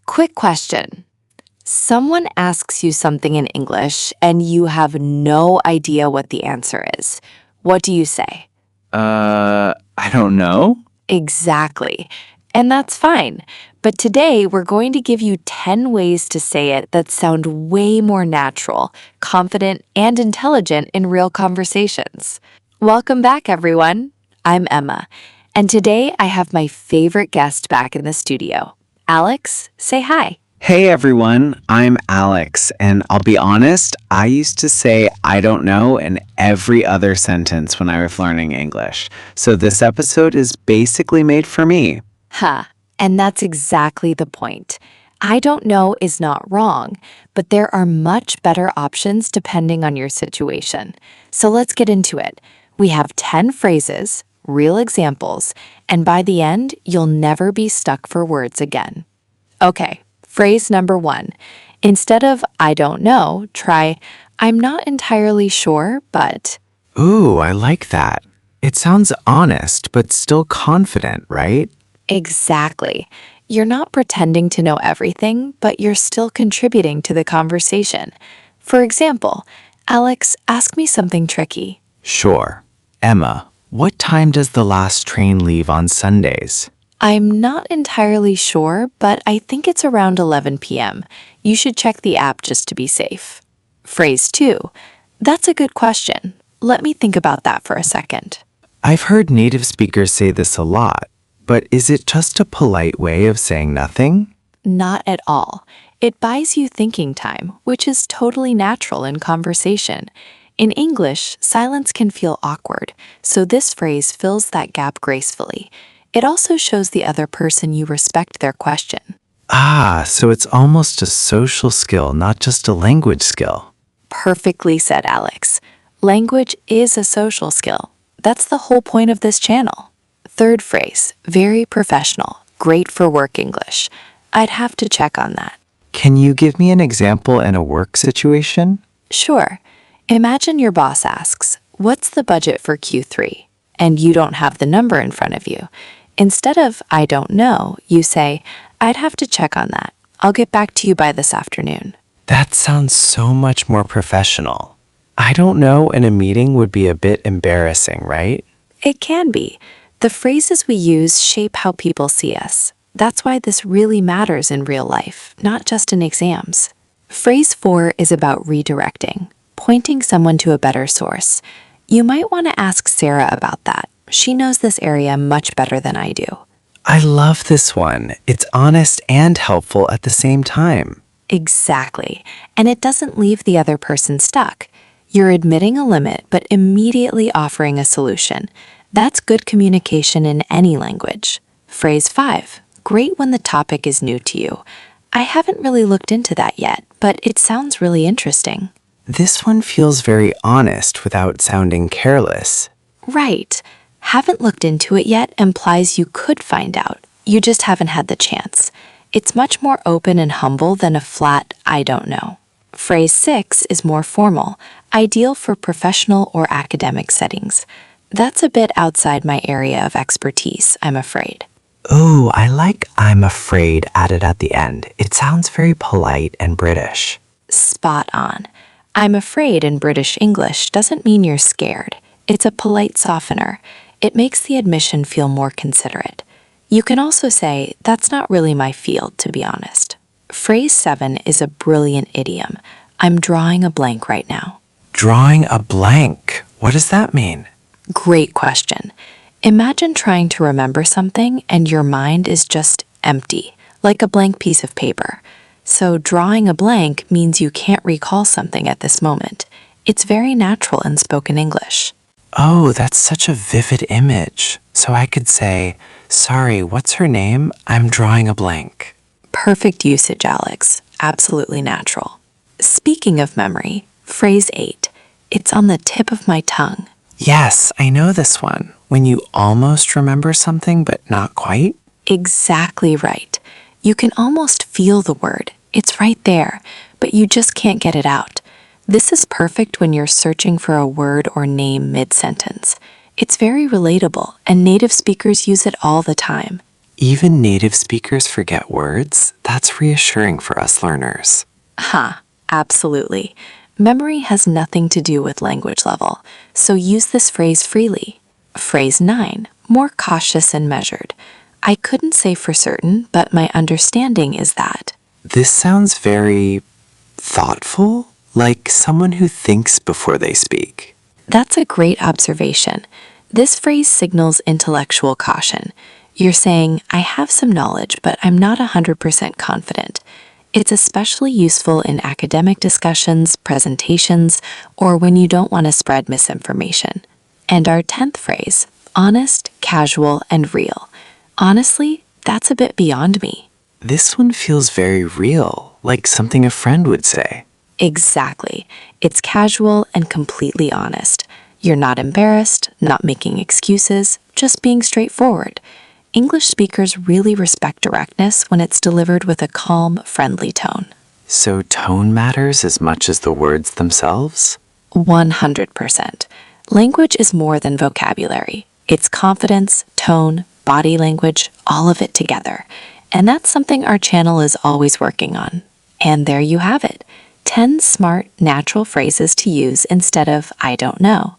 Quick question. Someone asks you something in English and you have no idea what the answer is. What do you say? I don't know. Exactly. And that's fine. But today we're going to give you 10 ways to say it that sound way more natural, confident, and intelligent in real conversations. Welcome back, everyone. I'm Emma, and today I have my favorite guest back in the studio. Alex, say hi. Hey everyone, I'm Alex, and I'll be honest, I used to say I don't know in every other sentence when I was learning English. So this episode is basically made for me. And that's exactly the point. I don't know is not wrong, but there are much better options depending on your situation. So let's get into it. We have 10 phrases, real examples, and by the end, you'll never be stuck for words again. Okay, phrase number 1. Instead of I don't know, try I'm not entirely sure, but... Ooh, I like that. It sounds honest, but still confident, right? Exactly. You're not pretending to know everything, but you're still contributing to the conversation. For example, Alex, ask me something tricky. Sure. Emma, what time does the last train leave on Sundays? I'm not entirely sure, but I think it's around 11 p.m. You should check the app just to be safe. Phrase 2. That's a good question. Let me think about that for a second. I've heard native speakers say this a lot, but is it just a polite way of saying nothing? Not at all. It buys you thinking time, which is totally natural in conversation. In English, silence can feel awkward, so this phrase fills that gap gracefully. It also shows the other person you respect their question. So it's almost a social skill, not just a language skill. Perfectly said, Alex. Language is a social skill. That's the whole point of this channel. Third phrase, very professional, great for work English. I'd have to check on that. Can you give me an example in a work situation? Sure. Imagine your boss asks, what's the budget for Q3? And you don't have the number in front of you. Instead of I don't know, you say, I'd have to check on that. I'll get back to you by this afternoon. That sounds so much more professional. I don't know in a meeting would be a bit embarrassing, right? It can be. The phrases we use shape how people see us. That's why this really matters in real life, not just in exams. Phrase 4 is about redirecting, pointing someone to a better source. You might want to ask Sarah about that. She knows this area much better than I do. I love this one. It's honest and helpful at the same time. Exactly. And it doesn't leave the other person stuck. You're admitting a limit, but immediately offering a solution. That's good communication in any language. Phrase 5. Great when the topic is new to you. I haven't really looked into that yet, but it sounds really interesting. This one feels very honest without sounding careless. Right. Haven't looked into it yet implies you could find out. You just haven't had the chance. It's much more open and humble than a flat, I don't know. Phrase 6 is more formal, ideal for professional or academic settings. That's a bit outside my area of expertise, I'm afraid. Ooh, I like I'm afraid added at the end. It sounds very polite and British. Spot on. I'm afraid in British English doesn't mean you're scared. It's a polite softener. It makes the admission feel more considerate. You can also say, that's not really my field, to be honest. Phrase 7 is a brilliant idiom. I'm drawing a blank right now. Drawing a blank. What does that mean? Great question. Imagine trying to remember something and your mind is just empty, like a blank piece of paper. So drawing a blank means you can't recall something at this moment. It's very natural in spoken English. Oh, that's such a vivid image. So I could say, sorry, what's her name? I'm drawing a blank. Perfect usage, Alex. Absolutely natural. Speaking of memory, phrase 8. It's on the tip of my tongue. Yes, I know this one. When you almost remember something, but not quite. Exactly right. You can almost feel the word. It's right there, but you just can't get it out. This is perfect when you're searching for a word or name mid-sentence. It's very relatable, and native speakers use it all the time. Even native speakers forget words? That's reassuring for us learners. Absolutely. Memory has nothing to do with language level, so use this phrase freely. Phrase 9, more cautious and measured. I couldn't say for certain, but my understanding is that. This sounds very thoughtful, like someone who thinks before they speak. That's a great observation. This phrase signals intellectual caution. You're saying, I have some knowledge, but I'm not 100% confident. It's especially useful in academic discussions, presentations, or when you don't want to spread misinformation. And our 10th phrase, honest, casual, and real. Honestly, that's a bit beyond me. This one feels very real, like something a friend would say. Exactly. It's casual and completely honest. You're not embarrassed, not making excuses, just being straightforward. English speakers really respect directness when it's delivered with a calm, friendly tone. So tone matters as much as the words themselves? 100%. Language is more than vocabulary. It's confidence, tone, body language, all of it together. And that's something our channel is always working on. And there you have it. 10 smart, natural phrases to use instead of I don't know.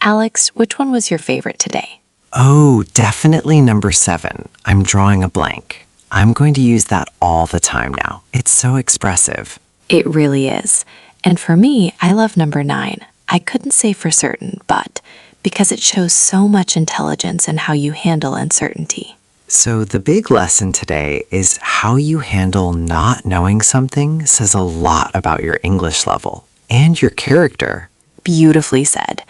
Alex, which one was your favorite today? Oh, definitely number 7. I'm drawing a blank. I'm going to use that all the time now. It's so expressive. It really is. And for me, I love number 9. I couldn't say for certain, but because it shows so much intelligence in how you handle uncertainty. So the big lesson today is how you handle not knowing something says a lot about your English level and your character. Beautifully said.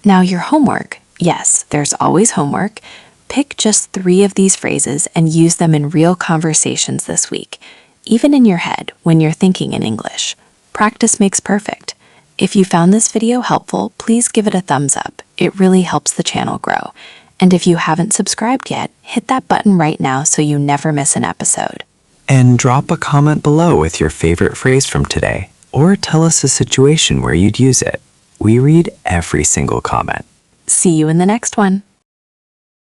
Now your homework. Yes, there's always homework. Pick just 3 of these phrases and use them in real conversations this week, even in your head when you're thinking in English. Practice makes perfect. If you found this video helpful, please give it a thumbs up. It really helps the channel grow. And if you haven't subscribed yet, hit that button right now so you never miss an episode. And drop a comment below with your favorite phrase from today, or tell us a situation where you'd use it. We read every single comment. See you in the next one.